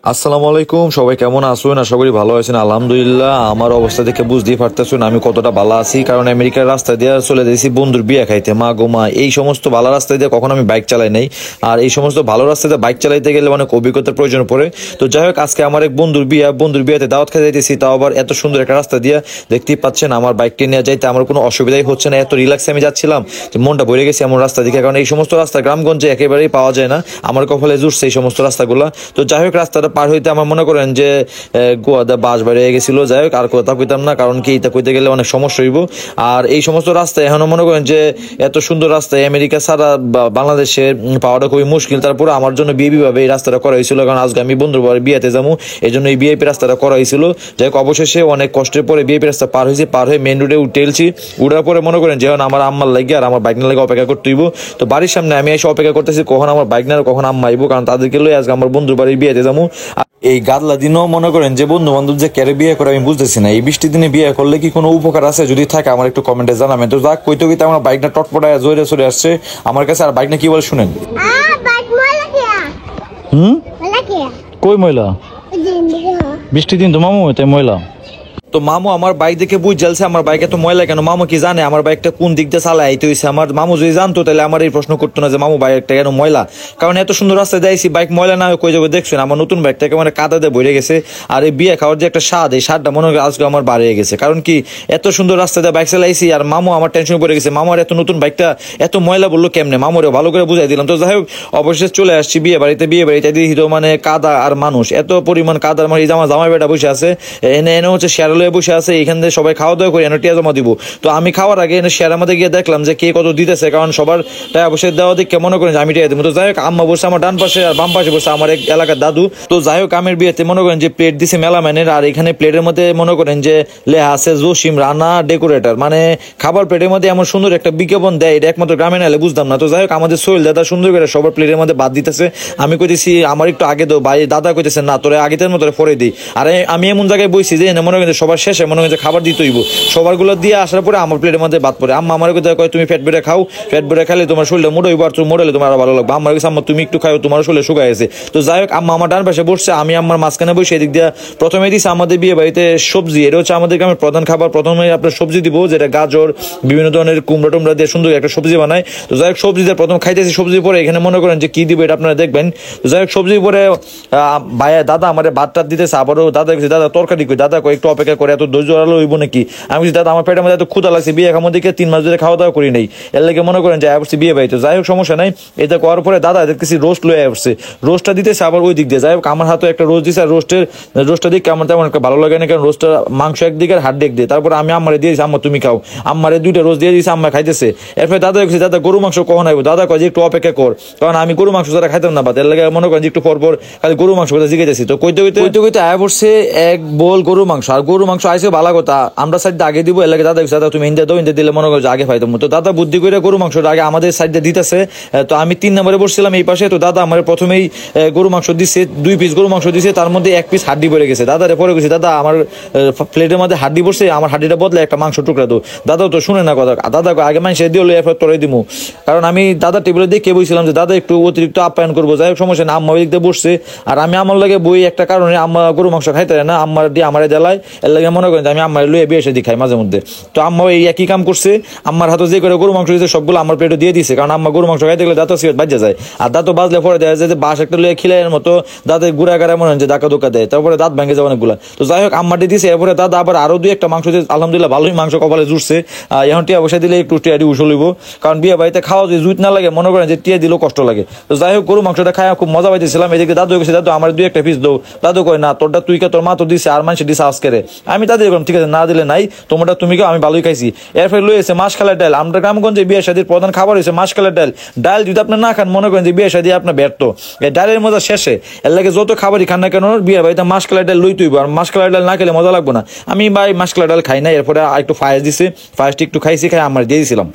আসসালামু আলাইকুম, সবাই কেমন আছেন? আশা করি ভালো আছেন। আলহামদুলিল্লাহ, আমার অবস্থা দেখে বুঝতেই পারতেছেন আমি কতটা ভালো আছি। কারণ আমেরিকার রাস্তা দিয়ে চলে যাইছি বন্ধুর বিয়ে খাইতে। মা গো মা, এই সমস্ত ভালো রাস্তা দিয়ে কখনো আমি বাইক চালাই নাই। আর এই সমস্ত ভালো রাস্তা দিয়ে বাইক চালাইতে গেলে অনেক অভিজ্ঞতার প্রয়োজন পড়ে। তো যাই হোক, আজকে আমার এক বন্ধুর বিয়েতে দাওয়াত খাই যাইতেছি, তাও আবার এত সুন্দর একটা রাস্তা দিয়ে। দেখতেই পাচ্ছেন আমার বাইককে নিয়ে যাইতে আমার কোনো অসুবিধাই হচ্ছে না। এত রিল্যাক্সে আমি যাচ্ছিলাম যে মনটা ভরে গেছে এমন রাস্তা দিকে। কারণ এই সমস্ত রাস্তা গ্রামগঞ্জে একেবারেই পাওয়া যায় না। আমার কপালে জুটছে এই সমস্ত রাস্তাগুলো। তো যাই হোক, রাস্তাটা পার হইতে আমার মনে করেন যে গোয়াদা বাস বেড়ে গেছিল। যাই হোক, আর কথা কইতাম না, কারণ কি এটা কইতে গেলে অনেক সমস্যা হইব। আর এই সমস্ত রাস্তায় এখনো মনে করেন যে এত সুন্দর রাস্তায় আমেরিকা ছাড়া বাংলাদেশে পাওয়াটা খুবই মুশকিল। তারপরে আমার জন্য বিএপি ভাবে এই রাস্তাটা করা হয়েছিল, কারণ আজকে আমি বন্ধুর বাড়ি বিয়েতে যাবো, এই জন্য এই বিএপি রাস্তাটা করা হয়েছিল। যাই হোক, অবশেষে অনেক কষ্টের পরে বিএপি রাস্তা পার হয়েছে। পার হয়ে মেন রোডে উঠেছি। উঠার পরে মনে করেন যেমন আমার আম্মার লাগে আর আমার বাইক না লাগে অপেক্ষা করতে হইব। তো বাড়ির সামনে আমি এসে অপেক্ষা করতেছি কখন আমার বাইক না কখন আম্মা আইব, কারণ তাদেরকে লই আজকে আমার বন্ধুর বাড়ি বিয়েতে যাবো। এই গাদলা দিনও মনে করেন যে বন্ধু বান্ধব যে ক্যারে বিয়ে করে আমি বুঝতেছি না। এই বৃষ্টির দিনে বিয়ে করলে কি কোনো উপকার আছে? যদি থাকে আমার একটু কমেন্টে জানাবেন। তো যাক, কইতে কইতে আমার বাইকটা টটপটায় জোরে চলে আসছে আমার কাছে। আর বাইক না কি বলে শুনেন। কই ময়লা? বৃষ্টির দিন তো মামু, তাই ময়লা। তো মামু আমার বাইক দেখে বুঝ জ্বালছে আমার বাইকে তো ময়লা কেন। মামু কি জানে আমার বাইকটা কোন দিক দিয়ে চালাইতে হয়েছে? আমার মামু যদি জানতো তাহলে আমার এই প্রশ্ন করতো না যে মামু বাইকটা কেন ময়লা। কারণ এত সুন্দর রাস্তায় যাইছি, বাইক ময়লা না কই যাবো দেখছেন। আমার নতুন বাইকটা একেবারে কাদা দিয়ে ভরে গেছে। আর এই বিয়ে খাওয়ার যে একটা স্বাদ, এই স্বাদটা মনে হয় আজকে আমার বাড়িয়ে গেছে। কারণ কি, এত সুন্দর রাস্তা দিয়ে বাইক চালাইছি আর মামু আমার টেনশন পড়ে গেছে। মামুর এত নতুন বাইকটা এত ময়লা বললো কেমনে? মামুরে ভালো করে বুঝাই দিলাম। তো যাই হোক, অবশেষে চলে আসছি বিয়ে বাড়িতে দেখি তো মানে কাদা আর মানুষ, এত পরিমাণ কাদার মানে আমার জামাই বেটা বসে আছে, এনে এনে হচ্ছে শেয়ার লয়ে বসে আছে। এখান সবাই খাওয়া দাওয়া করে এনে টিয়া জমা দিব। তো আমি খাওয়ার আগে এনে শেয়ারের মধ্যে গিয়ে দেখলাম যে কে কত দিতেছে, কারণ সবার টাকা পয়সা দেওয়া দিকে মনে করেন যে আমি টিয়া দেবো। তো যাই হোক, আম্মা বসে আমার ডান পাশে আর বাম পাশে বসে আমার এক এলাকার দাদু। তো যাই হোক, আমের বিয়েতে মনে করেন যে প্লেট দিছে মেলামাইনের। আর এখানে প্লেটের মধ্যে মনে করেন যে লেহা আছে জসিম রানা ডেকোরেটর, মানে খাবার প্লেটের মধ্যে এমন সুন্দর একটা বিজ্ঞাপন দেয়, এটা একমাত্র গ্রামে নাহলে বুঝতাম না। তো যাই হোক, আমাদের সোহেল দাদা সুন্দর করে সবার প্লেটের মধ্যে বাদ দিতেছে। আমি কইতেছি আমার একটু আগে দাও ভাই, দাদা কইতেছে না তোরে আগের মতো পরে দিই। আর আমি এমন জায়গায় বইছি যে মনে করেন সবার শেষে মনে করেন যে খাবার দিতে হইব। সবার গুলো দিয়ে আসার পরে আমার প্লেটের মধ্যে বাদ পড়ে। আম্মা আমার কথা কয় তুমি পেট বেড়ে খাও, পেট বেড়ে খেলে তোমার শরীরে মোড় হইব, আর তুমি মোড়ালে তোমার আরো ভালো লাগবে। আমার কাছে আম্মা তুমি একটু খাও, তোমার শরীরে শুকায় গেছে। তো যাই হোক, আম্মা আমার ডান পাশে বসছে, আমি আমার মাঝখানে বসে। এদিক দিয়ে প্রথমে দিচ্ছে আমাদের বিয়ে বাড়িতে সবজি, এটা হচ্ছে আমাদের গ্রামের প্রধান খাবার। প্রথমে আপনার সবজি দিব, যেটা গাজর বিভিন্ন ধরনের কুমড়া টুমড়া দিয়ে সুন্দর একটা সবজি বানায়। তো যাই হোক, সবজি দিয়ে প্রথম খাইতেছি। সবজির পরে এখানে মনে করেন যে কি দিব এটা আপনারা দেখবেন। তো যাই হোক, সবজির পরে ভাইয়া দাদা আমার ভাত টাত দিতেছে। আবারও দাদা গেছে, দাদা তরকারি কই? দাদা কই একটু অপেক্ষা করে, এত ধৈর্য আলো হইব নাকি? আমি দাদা আমার পেটের মধ্যে এত ক্ষুধা লাগছে, বিয়ে খাওয়ার দিকে 3 মাস ধরে খাওয়া দাওয়া করি নাই, এর লাগে মনে করেন যে আসছি বিয়ে বাড়িতে। যাই হোক, সমস্যা নাই। এটা করার পরে দাদা দেখতেছি রোস্ট লয়ে আসছে, রোস্টটা দিতেছে আবার ওই দিক দিয়ে। যাই হোক, আমার হাতে একটা রোস্ট দিছে। আর রোস্টটা দিকে আমার তেমন একটা ভালো লাগে না, কারণ রোস্টটা মাংস একদিকে আর হাড্ডি একদিকে। তারপর আমি আম্মারে দিয়েছি, আম্মা তুমি খাও। আম্মারে 2টা রোস্ট দিয়ে দিয়েছি, আম্মা খাইতেছে। এরপরে দাদা দেখছি, দাদা গরু মাংস কখন আইব? দাদা কয় যে একটু অপেক্ষা কর, কারণ আমি গরু মাংস যারা খাইতাম না, এর লাগে মনে করেন যে একটু পর খালি গরু মাংস কথা জিজ্ঞেসি। তো কইতে কইতে আয়া পড়ছে এক বোল গরু মাংস। আর গরু মাংস আইসে ভালো কথা, আমরা সাইড আগে দিব, এর লাগে দাদা দাদা তুমি ইন্দা দাও, ইন্দা দিলে মনে করো যে আগে পাইতাম। তো দাদা বুদ্ধি করে গরু মাংসটা আগে আমাদের সাইডে দিতেছে। তো আমি 3 নম্বরে বসছিলাম এই পাশে। তো দাদা আমার প্রথমেই গরু মাংস দিচ্ছে, 2 পিস গরু মাংস দিচ্ছে, তার মধ্যে 1 পিস হাড্ডি পড়ে গেছে। দাদারে পরে গেছি, দাদা আমার প্লেটের মধ্যে হাড্ডি পড়ছে, আমার হাড্ডিটা বদলে একটা মাংস টুকরা দো। দাদাও তো শুনে না কথা, দাদা আগে মানুষ দিয়ে হলো এরপর তোরাই দিব। কারণ আমি দাদা টেবিলে দেখে বইছিলাম যে দাদা একটু অতিরিক্ত আপ্যায়ন করবো। যাই হোক, সমস্যা না। আম্মা ওই দিকতে বসছে আর আমি আমার লাগে বই একটা কারণে আম্মা গরু মাংস খাইতে না, আম্মার দিয়ে আমার জ্বালায়। এর লাগে মনে করেন যে আমি আম্মার লুয়ে বিয়ে এসে খাই মাঝে মধ্যে। তো আম্মা এই একই কাম করছে, আম্মার হাতে যে করে গরু মাংস দিচ্ছে সবগুলো আমার প্লেটে দিয়ে দিছে। কারণ আম্মা গরু মাংস খাইতে গেলে দাঁত সিগারেট বাজে যায়, আর দাঁত বাজলে পরে দেখা যায় যে বাস একটা লুয়ে খিলাইয়ের মতো দাঁতের গুড়া গাড়া মনে হয় যে ডাকা দোকা দেয়, তারপরে দাঁত ভেঙে যায় অনেকগুলা। তো যাই হোক, আম্মাটি দিছে। এরপরে দাদা আবার আরো 2-1টা মাংস দিয়ে আলহামদুলিল্লাহ ভালোই মাংস কপালে জুটছে। এখন টিয়া বসে দিলে একটু টিয়াটি উসল হইব, কারণ বিয়ে বাড়িতে খাওয়া যদি জুট না লাগে মনে করেন যে টিয়া দিলেও কষ্ট লাগে। তো যাই হোক, গরু মাংসটা খাই খুব মজা পাইতেছিলাম। এদিকে দাদু গেছে, দাদু আমার 2-1টা পিস দাও। দাদু কয় না তোরটা তুই কে, তোর মা তো দিছে আর মানুষ দিছে আজকে। আমি দাদু এরকম ঠিক আছে, না দিলে নাই, তোমারটা তুমি কেউ, আমি ভালোই খাইছি। এরপরে লইছে মাসকালের ডাল। আমরা গ্রামগঞ্জে বিয়ে শাদীর প্রধান খাবার হয়েছে মাসকালের ডাল। ডাল যদি আপনি না খান মনে করেন যে বিয়ে শাদী আপনার ব্যর্থ। এই ডালের মজা শেষে, এর লাগে যত খাবারই খান না কেন বিয়ে বাড়িতে মাসকালের ডাল লই তুইব। আর মাসকালের ডাল না খেলে মজা লাগবো না। আমি ভাই মাসকালের ডাল খাই না। এরপরে একটু ফায়াস দিছে, ফায়াসটি একটু খাইছি, খাই আমার দিয়ে দিয়েছিলাম।